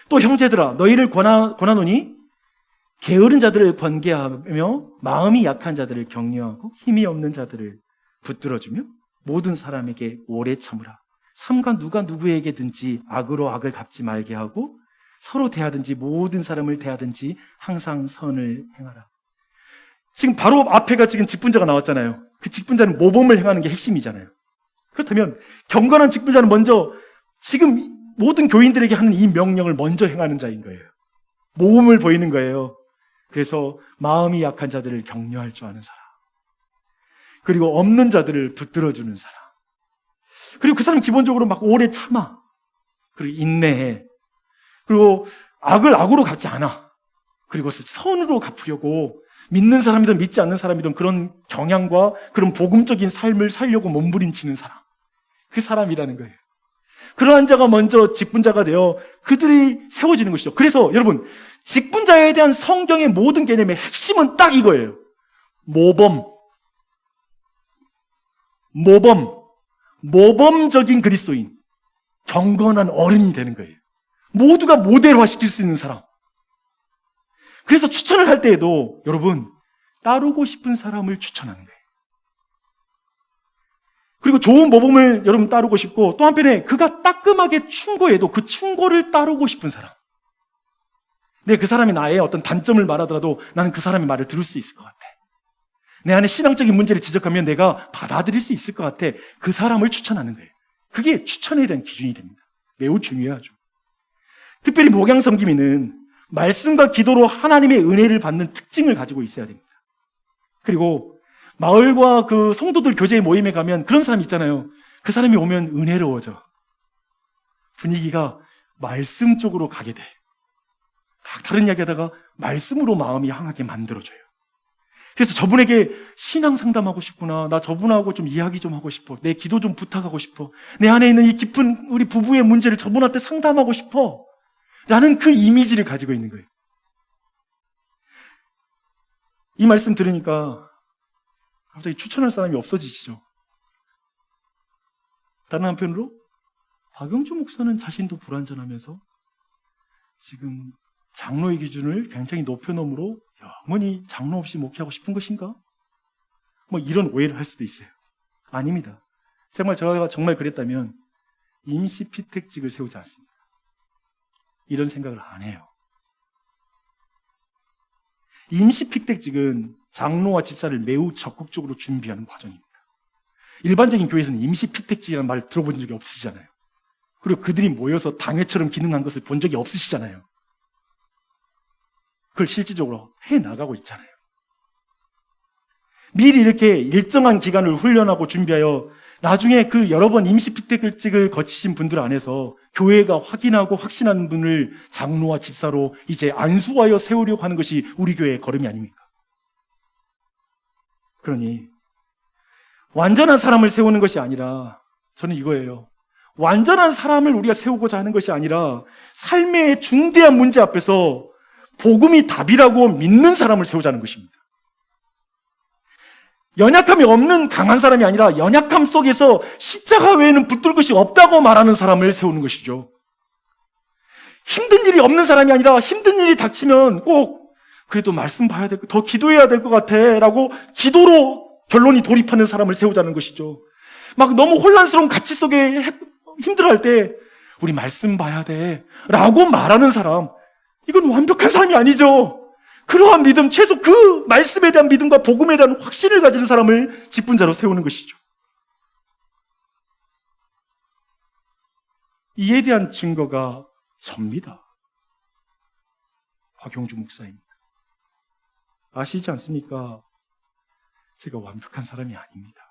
또 형제들아, 너희를 권하노니 게으른 자들을 권계하며 마음이 약한 자들을 격려하고 힘이 없는 자들을 붙들어주며 모든 사람에게 오래 참으라. 삼가 누가 누구에게든지 악으로 악을 갚지 말게 하고 서로 대하든지 모든 사람을 대하든지 항상 선을 행하라. 지금 바로 앞에가 지금 직분자가 나왔잖아요. 그 직분자는 모범을 행하는 게 핵심이잖아요. 그렇다면 경건한 직분자는 먼저 지금 모든 교인들에게 하는 이 명령을 먼저 행하는 자인 거예요. 모범을 보이는 거예요. 그래서 마음이 약한 자들을 격려할 줄 아는 사람, 그리고 없는 자들을 붙들어주는 사람, 그리고 그 사람 기본적으로 막 오래 참아, 그리고 인내해, 그리고 악을 악으로 갚지 않아, 그리고 선으로 갚으려고 믿는 사람이든 믿지 않는 사람이든 그런 경향과 그런 복음적인 삶을 살려고 몸부림치는 사람, 그 사람이라는 거예요. 그러한 자가 먼저 직분자가 되어 그들이 세워지는 것이죠. 그래서 여러분, 직분자에 대한 성경의 모든 개념의 핵심은 딱 이거예요. 모범적인 그리스도인, 경건한 어른이 되는 거예요. 모두가 모델화 시킬 수 있는 사람. 그래서 추천을 할 때에도 여러분, 따르고 싶은 사람을 추천하는 거예요. 그리고 좋은 모범을 여러분 따르고 싶고, 또 한편에 그가 따끔하게 충고해도 그 충고를 따르고 싶은 사람. 근데 그 사람이 나의 어떤 단점을 말하더라도 나는 그 사람의 말을 들을 수 있을 것 같아. 내 안에 신앙적인 문제를 지적하면 내가 받아들일 수 있을 것 같아. 그 사람을 추천하는 거예요. 그게 추천에 대한 기준이 됩니다. 매우 중요하죠. 특별히 목양 섬김이는 말씀과 기도로 하나님의 은혜를 받는 특징을 가지고 있어야 됩니다. 그리고 마을과 그 성도들 교제의 모임에 가면 그런 사람이 있잖아요. 그 사람이 오면 은혜로워져. 분위기가 말씀 쪽으로 가게 돼. 막 다른 이야기 하다가 말씀으로 마음이 향하게 만들어줘요. 그래서 저분에게 신앙 상담하고 싶구나, 나 저분하고 좀 이야기 좀 하고 싶어, 내 기도 좀 부탁하고 싶어, 내 안에 있는 이 깊은 우리 부부의 문제를 저분한테 상담하고 싶어 라는 그 이미지를 가지고 있는 거예요. 이 말씀 들으니까 갑자기 추천할 사람이 없어지시죠. 다른 한편으로 박영주 목사는 자신도 불완전하면서 지금 장로의 기준을 굉장히 높여놓음으로 영원히 장로 없이 목회하고 싶은 것인가? 뭐 이런 오해를 할 수도 있어요. 아닙니다. 정말 제가 정말 그랬다면 임시 피택직을 세우지 않습니다. 이런 생각을 안 해요. 임시 피택직은 장로와 집사를 매우 적극적으로 준비하는 과정입니다. 일반적인 교회에서는 임시 피택직이라는 말 들어본 적이 없으시잖아요. 그리고 그들이 모여서 당회처럼 기능한 것을 본 적이 없으시잖아요. 그걸 실질적으로 해나가고 있잖아요. 미리 이렇게 일정한 기간을 훈련하고 준비하여 나중에 그 여러 번 임시 피택직을 거치신 분들 안에서 교회가 확인하고 확신하는 분을 장로와 집사로 이제 안수하여 세우려고 하는 것이 우리 교회의 걸음이 아닙니까? 그러니 완전한 사람을 세우는 것이 아니라 저는 이거예요. 완전한 사람을 우리가 세우고자 하는 것이 아니라 삶의 중대한 문제 앞에서 복음이 답이라고 믿는 사람을 세우자는 것입니다. 연약함이 없는 강한 사람이 아니라 연약함 속에서 십자가 외에는 붙들 것이 없다고 말하는 사람을 세우는 것이죠. 힘든 일이 없는 사람이 아니라 힘든 일이 닥치면 꼭 그래도 말씀 봐야 될 것, 더 기도해야 될 것 같아 라고 기도로 결론이 돌입하는 사람을 세우자는 것이죠. 막 너무 혼란스러운 가치 속에 힘들어할 때 우리 말씀 봐야 돼 라고 말하는 사람, 이건 완벽한 사람이 아니죠. 그러한 믿음, 최소 그 말씀에 대한 믿음과 복음에 대한 확신을 가지는 사람을 직분자로 세우는 것이죠. 이에 대한 증거가 접니다. 박용주 목사입니다. 아시지 않습니까? 제가 완벽한 사람이 아닙니다.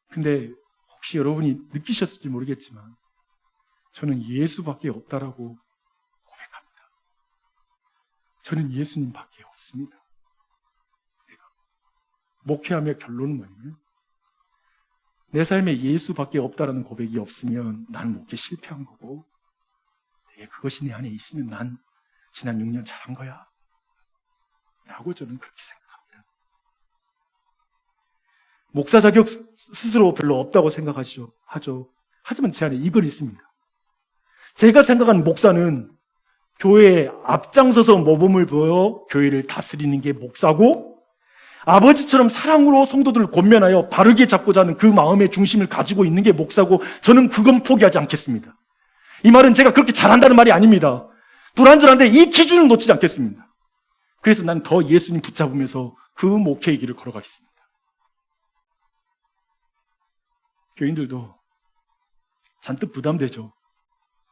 근데 혹시 여러분이 느끼셨을지 모르겠지만 저는 예수밖에 없다라고 고백합니다. 저는 예수님밖에 없습니다. 목회하며 결론은 뭐냐면 내 삶에 예수밖에 없다라는 고백이 없으면 난 목회 실패한 거고 그것이 내 안에 있으면 난 지난 6년 잘한 거야 라고 저는 그렇게 생각합니다. 목사 자격 스스로 별로 없다고 생각하죠. 하지만 제 안에 이건 있습니다. 제가 생각하는 목사는 교회에 앞장서서 모범을 보여 교회를 다스리는 게 목사고, 아버지처럼 사랑으로 성도들을 권면하여 바르게 잡고자 하는 그 마음의 중심을 가지고 있는 게 목사고, 저는 그건 포기하지 않겠습니다. 이 말은 제가 그렇게 잘한다는 말이 아닙니다. 불완전한데 이 기준은 놓치지 않겠습니다. 그래서 난 더 예수님 붙잡으면서 그 목회의 길을 걸어가겠습니다. 교인들도 잔뜩 부담되죠.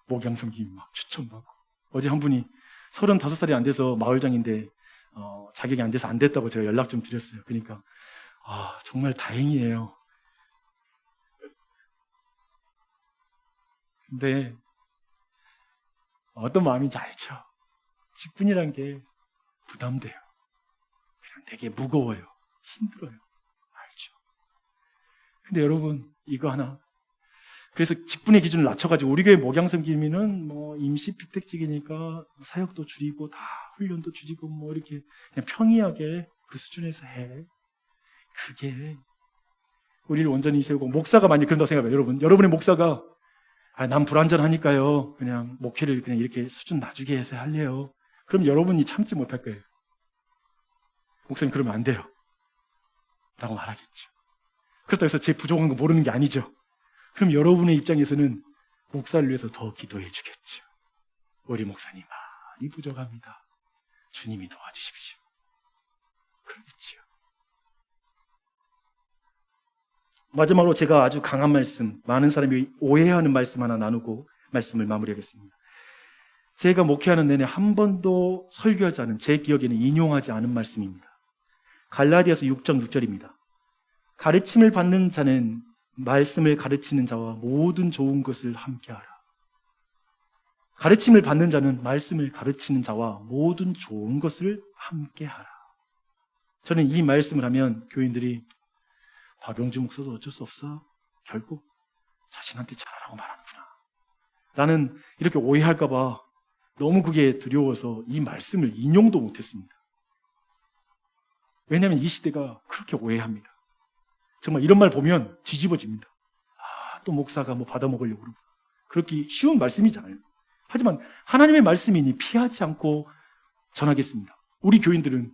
목양성김 막 추천받고. 어제 한 분이 35살이 안 돼서 마을장인데 자격이 안 돼서 안 됐다고 제가 연락 좀 드렸어요. 그러니까 정말 다행이에요. 근데 어떤 마음인지 알죠. 직분이란 게 부담돼요. 그냥 되게 무거워요. 힘들어요. 알죠. 근데 여러분 이거 하나, 그래서 직분의 기준을 낮춰가지고 우리 교회 목양성김이는 임시 피택직이니까 사역도 줄이고 다 훈련도 줄이고 이렇게 그냥 평이하게 그 수준에서 해. 그게 우리를 온전히 세우고, 목사가 만약 그런다고 생각해요. 여러분의 목사가 난 불완전하니까요 그냥 목회를 그냥 이렇게 수준 낮추게 해서 할래요. 그럼 여러분이 참지 못할 거예요. 목사님 그러면 안 돼요 라고 말하겠죠. 그렇다고 해서 제 부족한 거 모르는 게 아니죠. 그럼 여러분의 입장에서는 목사를 위해서 더 기도해 주겠죠. 우리 목사님 많이 부족합니다. 주님이 도와주십시오. 그러겠지요. 마지막으로 제가 아주 강한 말씀, 많은 사람이 오해하는 말씀 하나 나누고 말씀을 마무리하겠습니다. 제가 목회하는 내내 한 번도 설교하지 않은, 제 기억에는 인용하지 않은 말씀입니다. 갈라디아서 6.6절입니다. 가르침을 받는 자는 말씀을 가르치는 자와 모든 좋은 것을 함께하라. 가르침을 받는 자는 말씀을 가르치는 자와 모든 좋은 것을 함께하라. 저는 이 말씀을 하면 교인들이 박용주 목사도 어쩔 수 없어. 결국 자신한테 잘하라고 말하는구나. 나는 이렇게 오해할까 봐 너무 그게 두려워서 이 말씀을 인용도 못했습니다. 왜냐하면 이 시대가 그렇게 오해합니다. 정말 이런 말 보면 뒤집어집니다. 또 목사가 받아먹으려고 그러고. 그렇게 쉬운 말씀이잖아요. 하지만 하나님의 말씀이니 피하지 않고 전하겠습니다. 우리 교인들은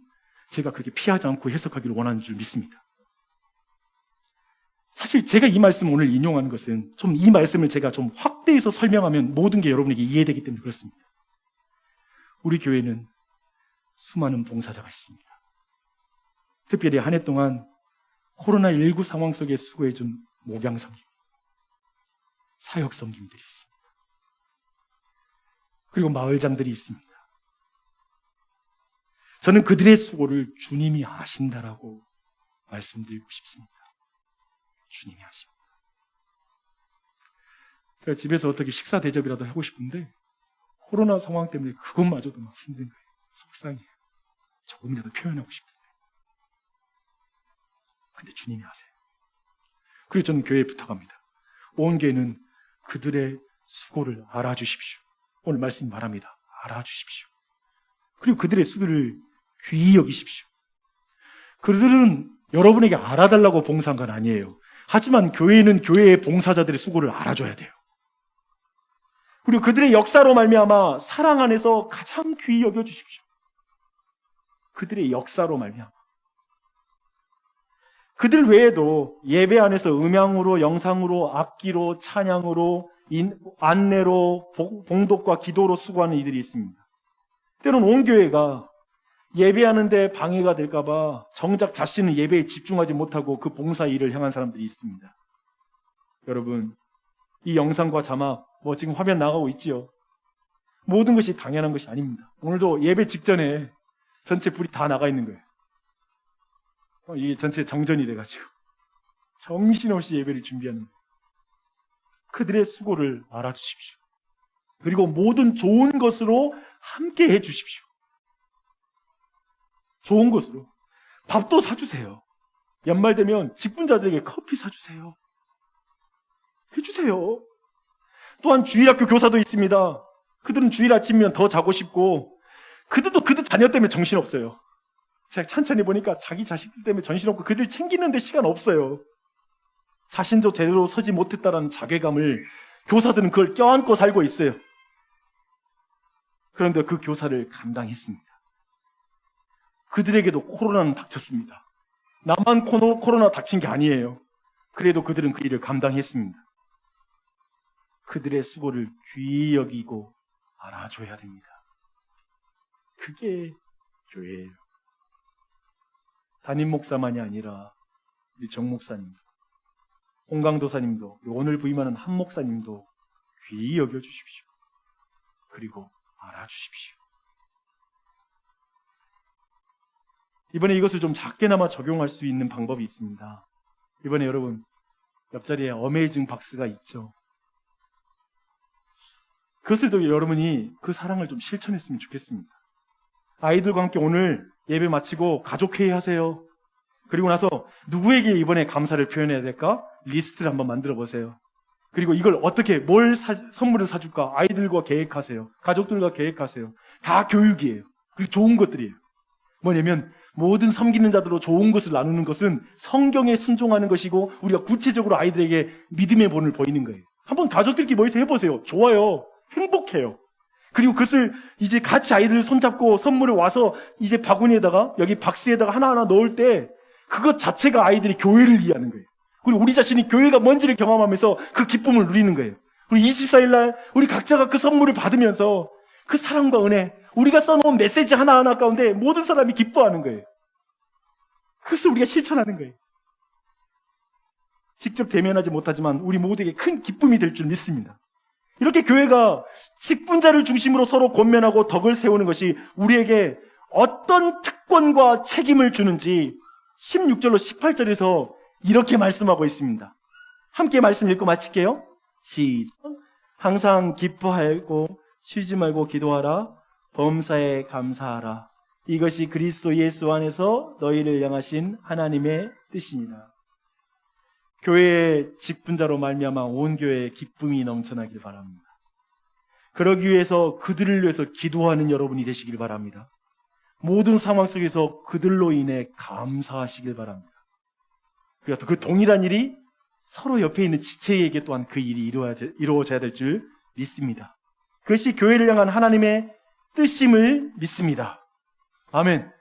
제가 그렇게 피하지 않고 해석하기를 원하는 줄 믿습니다. 사실 제가 이 말씀을 오늘 인용하는 것은 좀 이 말씀을 제가 좀 확대해서 설명하면 모든 게 여러분에게 이해되기 때문에 그렇습니다. 우리 교회는 수많은 봉사자가 있습니다. 특별히 한 해 동안 코로나19 상황 속에 수고해준 목양성김, 사역성김들이 있습니다. 그리고 마을장들이 있습니다. 저는 그들의 수고를 주님이 아신다라고 말씀드리고 싶습니다. 주님이 아십니다. 제가 집에서 어떻게 식사 대접이라도 하고 싶은데 코로나 상황 때문에 그것마저도 막 힘든 거예요. 속상해요. 조금이라도 표현하고 싶은데. 근데 주님이 아세요. 그리고 저는 교회에 부탁합니다. 온 교회는 그들의 수고를 알아주십시오. 오늘 말씀 말합니다. 알아주십시오. 그리고 그들의 수고를 귀히 여기십시오. 그들은 여러분에게 알아달라고 봉사한 건 아니에요. 하지만 교회는 교회의 봉사자들의 수고를 알아줘야 돼요. 그리고 그들의 역사로 말미암아 사랑 안에서 가장 귀히 여겨주십시오. 그들의 역사로 말미암아. 그들 외에도 예배 안에서 음향으로, 영상으로, 악기로, 찬양으로, 안내로, 봉독과 기도로 수고하는 이들이 있습니다. 때로는 온 교회가 예배하는데 방해가 될까봐 정작 자신은 예배에 집중하지 못하고 그 봉사 일을 향한 사람들이 있습니다. 여러분, 이 영상과 자막, 지금 화면 나가고 있지요? 모든 것이 당연한 것이 아닙니다. 오늘도 예배 직전에 전체 불이 다 나가 있는 거예요. 이게 전체 정전이 돼가지고 정신없이 예배를 준비하는 거예요. 그들의 수고를 알아주십시오. 그리고 모든 좋은 것으로 함께 해주십시오. 좋은 것으로. 밥도 사주세요. 연말 되면 직분자들에게 커피 사주세요. 해주세요. 또한 주일학교 교사도 있습니다. 그들은 주일 아침이면 더 자고 싶고 그들도 그들 자녀 때문에 정신없어요. 제가 천천히 보니까 자기 자식들 때문에 정신없고 그들 챙기는데 시간 없어요. 자신도 제대로 서지 못했다라는 자괴감을 교사들은 그걸 껴안고 살고 있어요. 그런데 그 교사를 감당했습니다. 그들에게도 코로나는 닥쳤습니다. 나만 코로나 닥친 게 아니에요. 그래도 그들은 그 일을 감당했습니다. 그들의 수고를 귀히 여기고 알아줘야 됩니다. 그게 교회예요. 담임 목사만이 아니라 우리 정 목사님도, 홍강도사님도, 오늘 부임하는 한 목사님도 귀히 여겨주십시오. 그리고 알아주십시오. 이번에 이것을 좀 작게나마 적용할 수 있는 방법이 있습니다. 이번에 여러분 옆자리에 어메이징 박스가 있죠. 그것을 또 여러분이 그 사랑을 좀 실천했으면 좋겠습니다. 아이들과 함께 오늘 예배 마치고 가족회의 하세요. 그리고 나서 누구에게 이번에 감사를 표현해야 될까? 리스트를 한번 만들어 보세요. 그리고 이걸 어떻게 선물을 사줄까? 아이들과 계획하세요. 가족들과 계획하세요. 다 교육이에요. 그리고 좋은 것들이에요. 뭐냐면 모든 섬기는 자들로 좋은 것을 나누는 것은 성경에 순종하는 것이고 우리가 구체적으로 아이들에게 믿음의 본을 보이는 거예요. 한번 가족들끼리 모여서 해보세요. 좋아요. 행복해요. 그리고 그것을 이제 같이 아이들 손잡고 선물을 와서 이제 바구니에다가 여기 박스에다가 하나하나 넣을 때 그것 자체가 아이들이 교회를 이해하는 거예요. 그리고 우리 자신이 교회가 뭔지를 경험하면서 그 기쁨을 누리는 거예요. 그리고 24일 날 우리 각자가 그 선물을 받으면서 그 사랑과 은혜, 우리가 써놓은 메시지 하나하나 가운데 모든 사람이 기뻐하는 거예요. 그것을 우리가 실천하는 거예요. 직접 대면하지 못하지만 우리 모두에게 큰 기쁨이 될 줄 믿습니다. 이렇게 교회가 직분자를 중심으로 서로 권면하고 덕을 세우는 것이 우리에게 어떤 특권과 책임을 주는지 16절로 18절에서 이렇게 말씀하고 있습니다. 함께 말씀 읽고 마칠게요. 시작. 항상 기뻐하고 쉬지 말고 기도하라. 범사에 감사하라. 이것이 그리스도 예수 안에서 너희를 향하신 하나님의 뜻이니라. 교회의 직분자로 말미암아 온 교회에 기쁨이 넘쳐나길 바랍니다. 그러기 위해서 그들을 위해서 기도하는 여러분이 되시길 바랍니다. 모든 상황 속에서 그들로 인해 감사하시길 바랍니다. 그리고 또 그 동일한 일이 서로 옆에 있는 지체에게 또한 그 일이 이루어져야 될 줄 믿습니다. 그것이 교회를 향한 하나님의 뜻임을 믿습니다. 아멘.